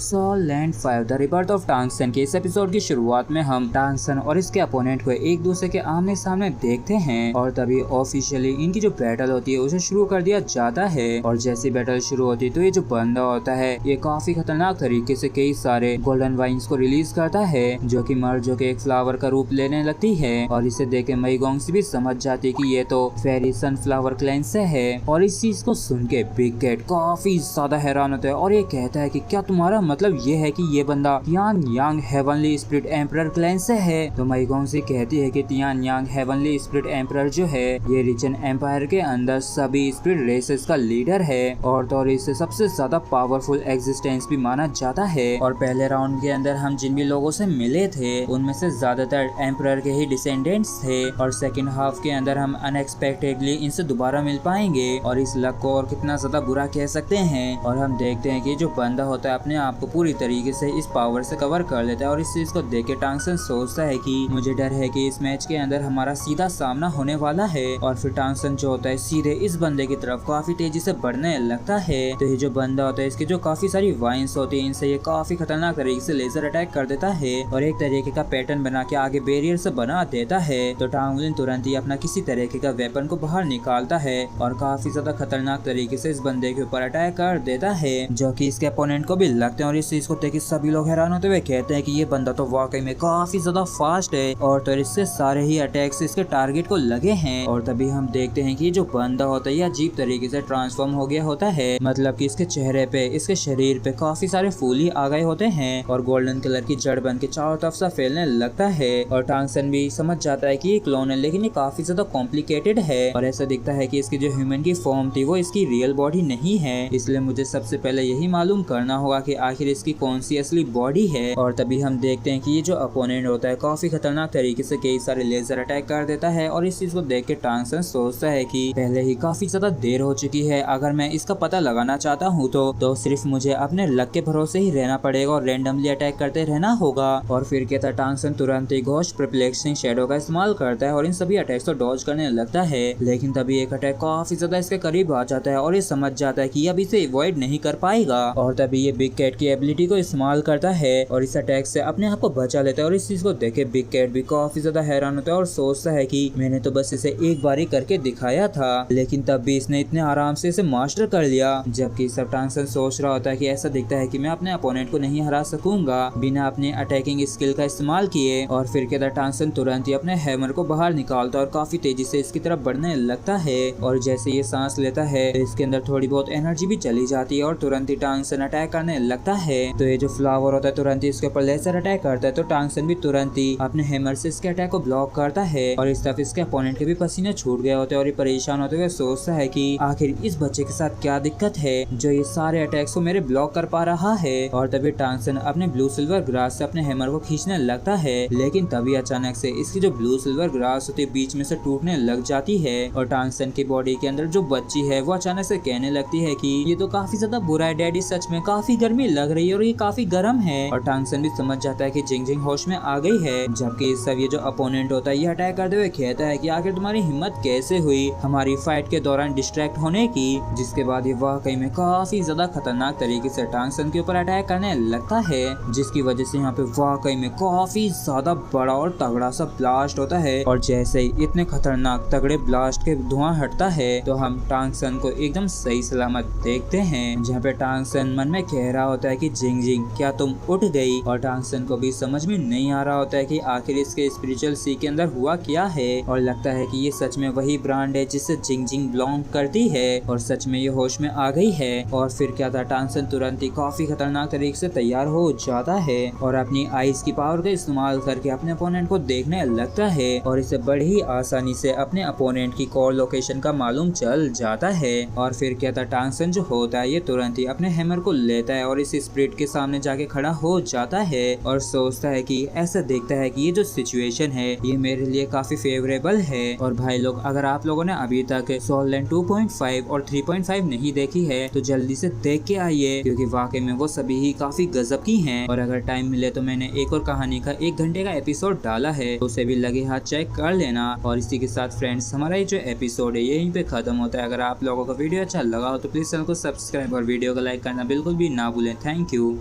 Soul land 5 the rebirth of Tang San के इस episode की शुरुआत में हम टांग सन और इसके अपोनेंट को एक दूसरे के आमने सामने देखते हैं और तभी ऑफिशियली इनकी जो बैटल होती है उसे शुरू कर दिया जाता है। और जैसी बैटल शुरू होती है तो ये जो बंदा होता है ये काफी खतरनाक तरीके से कई सारे गोल्डन वाइन्स को रिलीज करता है जो कि मर्ज के एक फ्लावर का रूप लेने लगती है। और इसे देख के मई गोंग भी समझ जाती है कि ये तो फेरी सनफ्लावर क्लैन से है। और इस चीज को सुन के बिग कैट काफी ज्यादा हैरान होता है और ये कहता है कि क्या तुम्हारा मतलब ये है कि ये बंदा तियान यांग हेवनली स्पिरिट एम्परर क्लैन से है। तो मई गोंग कहती है कि तियान यांग हेवनली स्पिरिट एम्परर जो है ये रिचन एम्पायर के अंदर सभी स्पिरिट रेसेस का लीडर है और तो इसे सबसे ज्यादा पावरफुल एग्जिस्टेंस भी माना जाता है। और पहले राउंड के अंदर हम जिन भी लोगों से मिले थे उनमें से ज्यादातर एम्परर के ही डिसेंडेंट्स थे और सेकेंड हाफ के अंदर हम अनएक्सपेक्टेडली इनसे दोबारा मिल पाएंगे और इस लक को और कितना ज्यादा बुरा कह सकते हैं। और हम देखते हैं कि जो बंदा होता है अपने आप को पूरी तरीके से इस पावर से कवर कर लेता है और इस चीज को देख के टांग सन सोचता है कि मुझे डर है कि इस मैच के अंदर हमारा सीधा सामना होने वाला है। और फिर टांग सन जो होता है सीधे इस बंदे की तरफ काफी तेजी से बढ़ने लगता है। तो ये जो बंदा होता है इसकी जो काफी सारी वाइन्स होती है इनसे ये काफी खतरनाक तरीके से लेजर अटैक कर देता है और एक तरीके का पैटर्न बना के आगे बैरियर से बना देता है। तो टांगलिन तुरंत ही अपना किसी तरीके का वेपन को बाहर निकालता है और काफी ज्यादा खतरनाक तरीके से इस बंदे के ऊपर अटैक कर देता है जो कि इसके अपोनेंट को भी लगते हैं। और इस चीज को देख सभी लोग हैरान होते हुए कहते हैं कि ये बंदा तो वाकई में काफी ज्यादा फास्ट है और तो इससे सारे ही अटैक्स इसके टारगेट को लगे हैं। और तभी हम देखते हैं कि जो बंदा होता है ये अजीब तरीके से ट्रांसफॉर्म हो गया होता है, मतलब कि इसके चेहरे पे इसके शरीर पे काफी सारे फूल ही आ गए होते हैं और गोल्डन कलर की जड़ बन के चारों तरफ से फैलने लगता है। और टांग सन भी समझ जाता है कि ये क्लोन है लेकिन ये काफी ज्यादा कॉम्प्लिकेटेड है और ऐसा दिखता है कि इसकी जो ह्यूमन की फॉर्म थी वो इसकी रियल बॉडी नहीं है, इसलिए मुझे सबसे पहले यही मालूम करना होगा कि आखिर इसकी कौन सी असली बॉडी है। और तभी हम देखते हैं कि ये जो अपोनेंट होता है काफी खतरनाक तरीके से कई सारे लेजर अटैक कर देता है और इस चीज को देख के टांग सन सोचता है कि पहले ही काफी ज्यादा देर हो चुकी है, अगर मैं इसका पता लगाना चाहता हूँ तो सिर्फ मुझे अपने लक के भरोसे ही रहना पड़ेगा और रैंडमली अटैक करते रहना होगा। और फिर कहता टांग सन तुरंत ही घोस्ट परप्लेक्सिंग शैडो का इस्तेमाल करता है और इन सभी अटैक्स को डॉज करने लगता है। लेकिन तभी एक अटैक काफी ज्यादा इसके करीब आ जाता है और ये समझ जाता है कि अब इसे अवॉइड नहीं कर पाएगा। और तभी ये बिग कैट की एबिलिटी को इस्तेमाल करता है और इस अटैक से अपने आप को बचा लेता है। और इस चीज को देखे बिग कैट भी काफी ज्यादा हैरान होता है और सोचता है कि मैंने तो बस इसे एक बार ही करके दिखाया था लेकिन तब भी इसने इतने आराम से इसे मास्टर कर लिया। जबकि सब टांग सन सोच रहा होता है कि ऐसा दिखता है कि मैं अपने अपोनेंट को नहीं हरा सकूंगा बिना अपने अटैकिंग स्किल का इस्तेमाल किए। और फिर कहता टांग सन तुरंत ही अपने हैमर को बाहर निकालता है और काफी तेजी से इसकी तरफ बढ़ने लगता है। और जैसे ये सांस लेता है तो इसके अंदर थोड़ी बहुत एनर्जी भी चली जाती है और तुरंत ही टांग सन अटैक करने लगता है। तो ये जो फ्लावर होता है तुरंत ही इसके ऊपर लेजर अटैक करता है तो टांग सन भी तुरंत ही अपने हैमर से इसके अटैक को ब्लॉक करता है। और इस तरफ इसके अपोनेंट के भी पसीने छूट गए होते हैं और ये परेशान होते हुए सोचता है कि आखिर इस बच्चे के साथ क्या दिक्कत है जो ये सारे अटैक्स को मेरे ब्लॉक कर पा रहा है। और तभी टांग सन अपने ब्लू सिल्वर ग्रास से अपने हैमर को खींचने लगता है लेकिन तभी अचानक से इसकी जो ब्लू सिल्वर ग्रास होती है बीच में से टूटने लग जाती है और टांग सन की बॉडी के अंदर जो बच्ची है वो अचानक से कहने लगती है कि ये तो काफी ज्यादा बुरा है डैडी, सच में काफी गर्मी लग रही है और ये काफी गर्म है। और टांग सन भी समझ जाता है कि जिंग जिंग होश में आ गई है। जबकि इस सब ये जो अपोनेंट होता है ये अटैक करते हुए कहता है कि आखिर तुम्हारी हिम्मत कैसे हुई हमारी फाइट के दौरान डिस्ट्रैक्ट होने की। जिसके बाद ये वाकई में काफी ज्यादा खतरनाक तरीके से टांग सन के ऊपर अटैक करने लगता है जिसकी वजह से यहाँ पे वाकई में काफी ज्यादा बड़ा और तगड़ा सा ब्लास्ट होता है। और जैसे ही इतने खतरनाक तगड़े ब्लास्ट के धुआं हटता है तो हम टांग सन को एकदम सही सलामत देखते हैं जहाँ पे टांग सन मन में कह रहा होता है कि जिंग जिंग क्या तुम उठ गई। और टांग सन को भी समझ में नहीं आ रहा होता है कि आखिर इसके स्पिरिचुअल सी के अंदर हुआ क्या है और लगता है कि ये सच में वही ब्रांड है जिससे जिंग जिंग बिलोंग करती है और सच में ये होश में आ गई है। और फिर क्या था टांग सन तुरंत ही काफी खतरनाक तरीके से तैयार हो जाता है और अपनी आईज की पावर का इस्तेमाल करके अपने अपोनेंट को देखने लगता है और इसे बड़ी ही आसानी से अपने अपोनेंट की कॉल लोकेशन का मालूम चल जाता है। और फिर क्या था टांग सन जो होता है ये तुरंत ही अपने हैमर को लेता है और इस स्पिरिट के सामने जाके खड़ा हो जाता है और सोचता है कि ऐसा देखता है कि ये जो सिचुएशन है ये मेरे लिए काफी फेवरेबल है। और भाई लोग अगर आप लोगों ने अभी तक सोल लैंड 2.5 और 3.5 नहीं देखी है तो जल्दी से देख के आइए क्योंकि वाकई में वो सभी ही काफी गजब की हैं। और अगर टाइम मिले तो मैंने एक और कहानी का 1 घंटे का एपिसोड डाला है तो उसे भी लगे हाथ चेक कर लेना। और इसी के साथ फ्रेंड्स हमारा ये जो एपिसोड है यहीं पे खत्म होता है। अगर आप लोगों को वीडियो अच्छा लगा हो तो प्लीज चैनल को सब्सक्राइब और वीडियो को लाइक करना बिल्कुल भी ना भूलें। Thank you.